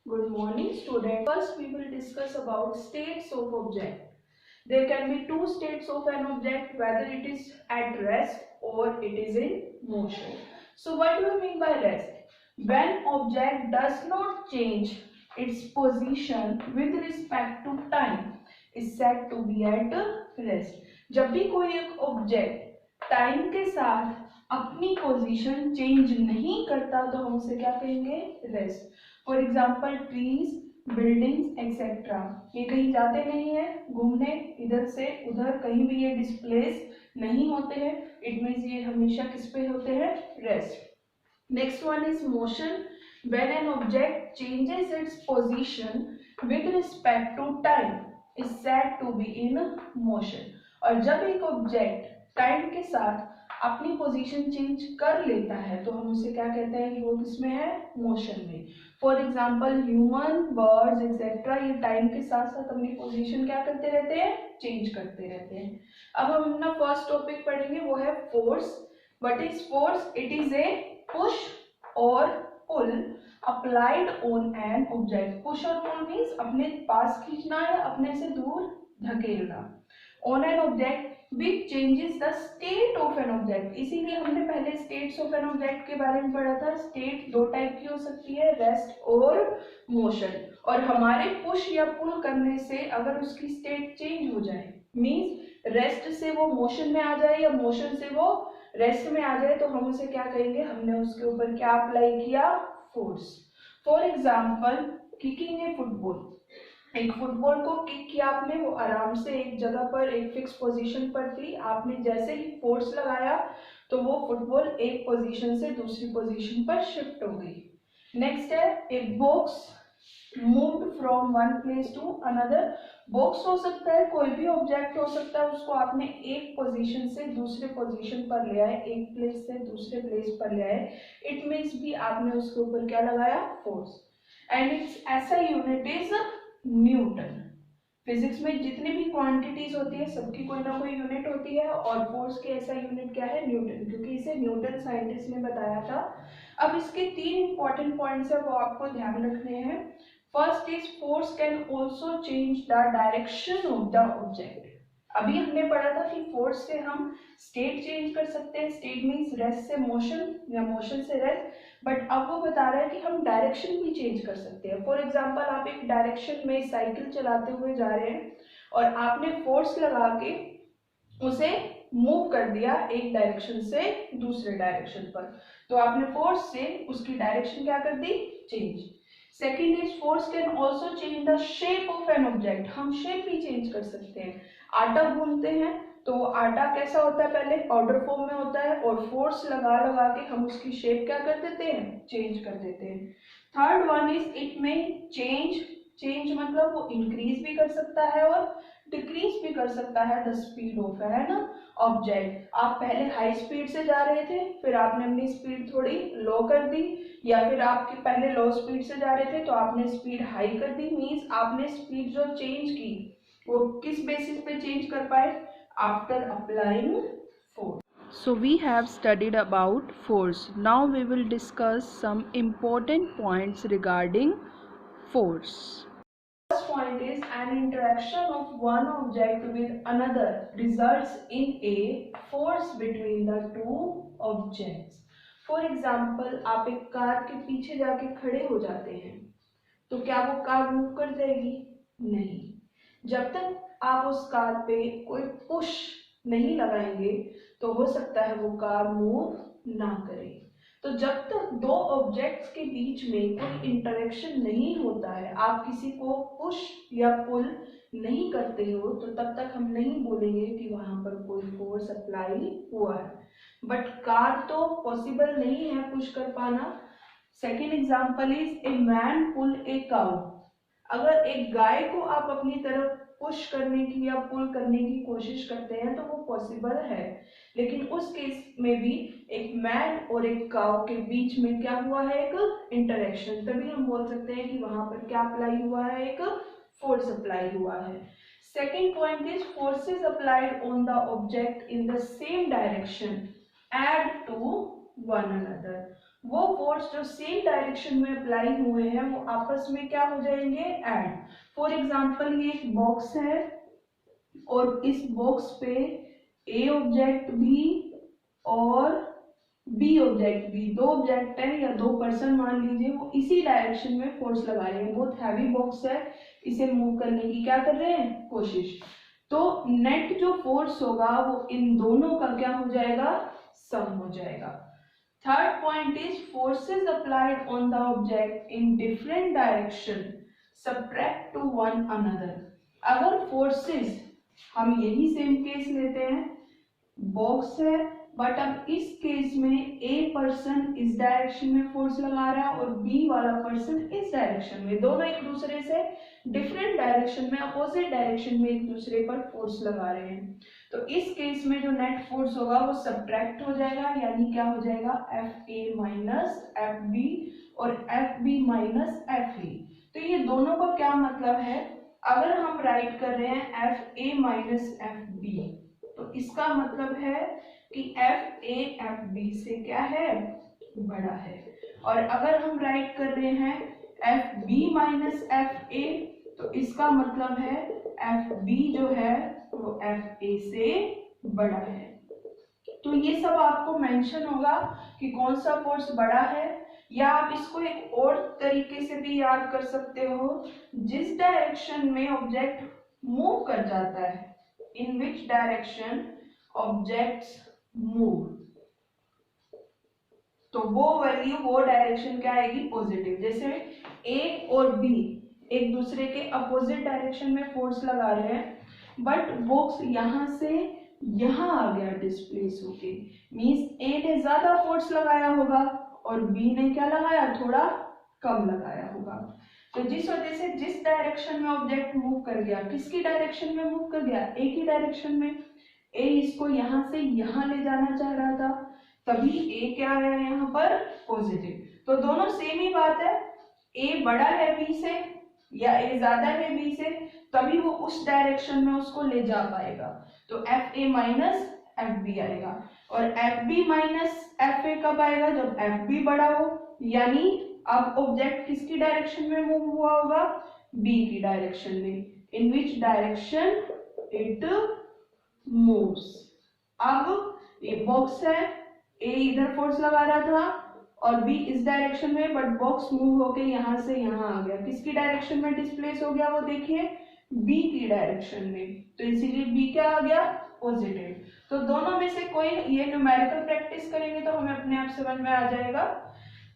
Good morning, student. First, we will discuss about states of object. There can be two states of an object, whether it is at rest or it is in motion. So, what do you mean by rest? When object does not change its position with respect to time, is said to be at rest. जब भी कोई एक object time के साथ अपनी position change नहीं करता तो हम उसे क्या कहेंगे? Rest. For example trees, buildings etcetera, ये कहीं जाते नहीं है घूमने इधर से उधर, कहीं भी ये डिस्प्लेस नहीं होते हैं. इट मीन्स ये हमेशा किस पे होते हैं? Rest. Next one is motion. When an object changes its position with respect to time is said to be in motion. और जब एक ऑब्जेक्ट टाइम के साथ अपनी पोजीशन चेंज कर लेता है तो हम उसे क्या कहते हैं कि वो किसमें है? मोशन में. For example human, birds etcetera, ये टाइम के साथ साथ अपनी पोजीशन क्या करते रहते हैं? चेंज करते रहते हैं. अब हम अपना फर्स्ट टॉपिक पढ़ेंगे, वो है force. What is force? It is a push और pull applied on an object. Push और पुल मीन्स अपने पास खींचना या अपने से दूर धकेलना. On an object which changes the state of an object. इसीलिए हमने पहले states of an object के बारे में पढ़ा था. स्टेट दो टाइप की हो सकती है, रेस्ट और मोशन. और हमारे पुश या पुल करने से अगर उसकी स्टेट चेंज हो जाए, मीन्स रेस्ट से वो मोशन में आ जाए या मोशन से वो रेस्ट में आ जाए, तो हम उसे क्या कहेंगे? हमने उसके ऊपर क्या अप्लाई किया? Force. For example kicking A football. एक फुटबॉल को किक किया आपने, वो आराम से एक जगह पर एक फिक्स पोजीशन पर थी. आपने जैसे ही फोर्स लगाया तो वो फुटबॉल एक पोजीशन से दूसरी पोजीशन पर शिफ्ट हो गई. नेक्स्ट है एक box moved from one place to another. Box हो सकता है, कोई भी ऑब्जेक्ट हो सकता है, उसको आपने एक पोजीशन से दूसरे पोजीशन पर ले आए, एक प्लेस से दूसरे प्लेस पर ले आए. इट मीन्स भी आपने उसके ऊपर क्या लगाया? फोर्स. एंड इट्स ऐसा यूनिट इज न्यूटन. फिजिक्स में जितनी भी क्वांटिटीज होती है सबकी कोई ना कोई यूनिट होती है, और फोर्स की ऐसा यूनिट क्या है? न्यूटन, क्योंकि इसे न्यूटन साइंटिस्ट ने बताया था. अब इसके तीन इंपॉर्टेंट पॉइंट्स है वो आपको ध्यान रखने हैं. First is force can also change the direction of the object. अभी हमने पढ़ा था कि फोर्स से हम स्टेट चेंज कर सकते हैं. स्टेट मीन्स रेस्ट से मोशन या मोशन से रेस्ट. बट अब वो बता रहा है कि हम डायरेक्शन भी चेंज कर सकते हैं. फॉर एग्जाम्पल आप एक डायरेक्शन में साइकिल चलाते हुए जा रहे हैं और आपने फोर्स लगा के उसे मूव कर दिया एक डायरेक्शन से दूसरे डायरेक्शन पर, तो आपने फोर्स से उसकी डायरेक्शन क्या कर दी? Change. Second is force can also change the shape of an object. हम शेप भी चेंज कर सकते हैं. आटा गूंथते हैं तो वो आटा कैसा होता है? पहले पाउडर फॉर्म में होता है, और फोर्स लगा लगा के हम उसकी शेप क्या कर देते हैं? चेंज कर देते हैं. थर्ड वन इज इट में चेंज. चेंज मतलब वो इंक्रीज भी कर सकता है और डिक्रीज भी कर सकता है the speed of an object. आप पहले हाई स्पीड से जा रहे थे, फिर आपने अपनी स्पीड थोड़ी लो कर दी, या फिर आपके पहले लो स्पीड से जा रहे थे तो आपने स्पीड हाई कर दी. मीन्स आपने स्पीड जो चेंज की वो किस बेसिस पे चेंज कर पाए? After applying force. So we have studied about force. Now we will discuss some important points regarding force. First point is an interaction of one object with another results in a force between the two objects. For example, आप एक car के पीछे जाके खड़े हो जाते हैं तो क्या वो कार मूव कर जाएगी? नहीं. जब तक आप उस कार पे कोई पुश नहीं लगाएंगे तो हो सकता है वो कार मूव ना करे. तो जब तक दो ऑब्जेक्ट्स के बीच में कोई इंटरेक्शन नहीं होता है, आप किसी को पुश या पुल नहीं करते हो, तो तब तक हम नहीं बोलेंगे कि वहां पर कोई फोर्स अप्लाई हुआ है. बट कार तो पॉसिबल नहीं है पुश कर पाना. Second example is a man pull a cow. अगर एक गाय को आप अपनी तरफ पुश करने की या पुल करने की कोशिश करते हैं तो वो पॉसिबल है, लेकिन उस केस में भी एक मैन और एक काउ के बीच में क्या हुआ है? एक इंटरेक्शन. तभी हम बोल सकते हैं कि वहां पर क्या अप्लाई हुआ है? एक फोर्स अप्लाई हुआ है. Second point is forces applied on the object in the same direction add to one another. वो फोर्स जो सेम डायरेक्शन में अप्लाई हुए हैं वो आपस में क्या हो जाएंगे, ऐड। फॉर एग्जांपल ये एक बॉक्स है और इस बॉक्स पे ए ऑब्जेक्ट भी और बी ऑब्जेक्ट भी, दो ऑब्जेक्ट है या दो पर्सन मान लीजिए, वो इसी डायरेक्शन में फोर्स लगा रहे हैं। बहुत हैवी बॉक्स है, इसे मूव करने की क्या कर रहे हैं, कोशिश। तो नेट जो फोर्स होगा वो इन दोनों का क्या हो जाएगा, सम हो जाएगा। Third point is forces applied on the object in different direction subtract to one another. अगर फोर्सेस, हम यही सेम केस लेते हैं, बॉक्स है बट अब इस केस में ए पर्सन इस डायरेक्शन में फोर्स लगा रहा है और बी वाला पर्सन इस डायरेक्शन में, दोनों एक दूसरे से डिफरेंट डायरेक्शन में, अपोजिट डायरेक्शन में एक दूसरे पर फोर्स लगा रहे हैं। तो इस केस में जो नेट फोर्स होगा वो सब्ट्रैक्ट हो जाएगा, यानी क्या हो जाएगा, F A minus F B और F B minus F A. तो ये दोनों का क्या मतलब है, अगर हम राइट कर रहे हैं F A minus F B तो इसका मतलब है कि एफ ए एफ बी से क्या है, बड़ा है। और अगर हम राइट कर रहे हैं F B minus F A तो इसका मतलब है एफ बी जो है वो एफ ए से बड़ा है। तो ये सब आपको मेंशन होगा कि कौन सा फोर्स बड़ा है, या आप इसको एक और तरीके से भी याद कर सकते हो, जिस डायरेक्शन में ऑब्जेक्ट मूव कर जाता है, इन विच डायरेक्शन ऑब्जेक्ट्स मूव, तो वो वैल्यू, वो डायरेक्शन क्या आएगी, पॉजिटिव। जैसे ए और बी एक दूसरे के अपोजिट डायरेक्शन में फोर्स लगा रहे हैं, बट बॉक्स यहां से यहां आ गया डिस्प्लेस होके, मींस ए ने ज्यादा फोर्स लगाया होगा और बी ने क्या लगाया, थोड़ा कम लगाया होगा। तो जिस वजह से जिस डायरेक्शन में ऑब्जेक्ट मूव कर गया, किसकी डायरेक्शन में मूव कर गया, ए की डायरेक्शन में। ए इसको यहां से यहां ले जाना चाह रहा था, तभी ए क्या आया यहाँ पर, पॉजिटिव। तो दोनों सेम ही बात है, ए बड़ा है बी से या ए ज्यादा है बी से, तभी वो उस डायरेक्शन में उसको ले जा पाएगा। तो F A minus F B आएगा, और F B minus F A कब आएगा, जब एफ बी बड़ा हो, यानी अब ऑब्जेक्ट किसकी डायरेक्शन में मूव हुआ होगा, बी की डायरेक्शन में, इन विच डायरेक्शन इट मूव्स। अब ये बॉक्स है, ए इधर फोर्स लगा रहा था और बी इस डायरेक्शन में, बट बॉक्स मूव होके यहां से यहां आ गया, किसकी डायरेक्शन में डिस्प्लेस हो गया, वो देखिए बी की डायरेक्शन में, तो इसीलिए बी क्या आ गया, पॉजिटिव। तो दोनों में से कोई, ये न्यूमेरिकल प्रैक्टिस करेंगे तो हमें अपने आप समझ में आ जाएगा।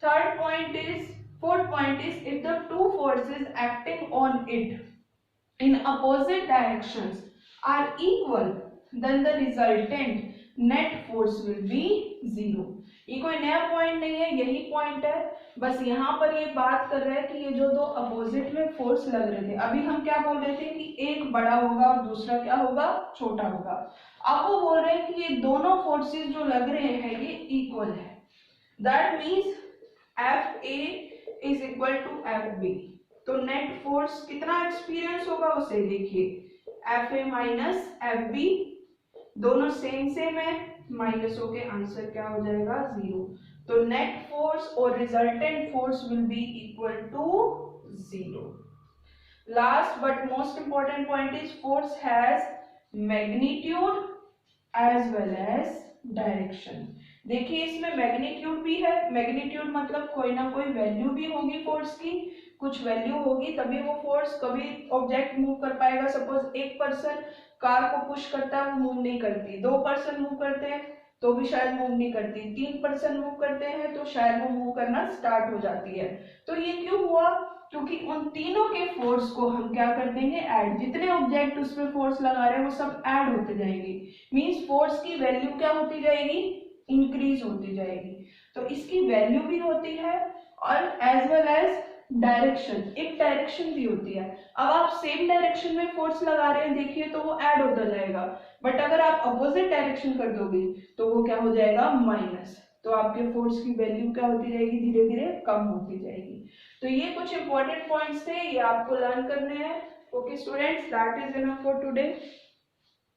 Third point is, fourth point is, if the two forces acting on it in opposite directions are equal then the resultant net force will be zero। ये कोई नया पॉइंट नहीं है, यही पॉइंट है, बस यहाँ पर ये बात कर रहा है कि ये जो दो अपोजिट में फोर्स लग रहे थे, अभी हम क्या बोल रहे थे कि एक बड़ा होगा और दूसरा क्या होगा, छोटा होगा। अब वो बोल रहे हैं कि ये दोनों फोर्सेस जो लग रहे हैं ये इक्वल है, that means F A is equal to F B. तो नेट फोर्स कितना एक्सपीरियंस होगा उसे देखिए, F A minus F B, दोनों सेम सेम है, माइनस होके आंसर क्या हो जाएगा, जीरो। तो नेट फोर्स और resultant force will be equal to zero. Last but most important point is force has magnitude as well as direction. देखिए इसमें मैग्नीट्यूड भी है, मैग्नीट्यूड मतलब कोई ना कोई वैल्यू भी होगी फोर्स की, कुछ वैल्यू होगी तभी वो फोर्स, कभी ऑब्जेक्ट मूव कर पाएगा। सपोज एक पर्सन कार को पुश करता है, वो मूव नहीं करती, दो पर्सन मूव करते हैं तो भी शायद मूव नहीं करती, तीन पर्सन मूव करते हैं तो शायद वो मूव करना स्टार्ट हो जाती है। तो ये क्यों हुआ, क्योंकि उन तीनों के फोर्स को हम क्या कर देंगे, ऐड, जितने ऑब्जेक्ट उसमें फोर्स लगा रहे हैं वो सब ऐड होते जाएंगे, मींस फोर्स की वैल्यू क्या होती जाएगी, इंक्रीज होती जाएगी। तो इसकी वैल्यू भी होती है और एज वेल एज डायरेक्शन, एक डायरेक्शन भी होती है। अब आप सेम डायरेक्शन में फोर्स लगा रहे हैं देखिए तो वो ऐड होता जाएगा, बट अगर आप अपोजिट डायरेक्शन कर दोगे तो वो क्या हो जाएगा, माइनस। तो आपके फोर्स की वैल्यू क्या होती जाएगी, धीरे धीरे कम होती जाएगी। तो ये कुछ इंपॉर्टेंट पॉइंट्स थे, ये आपको लर्न करने हैं। Okay students, that is enough for today.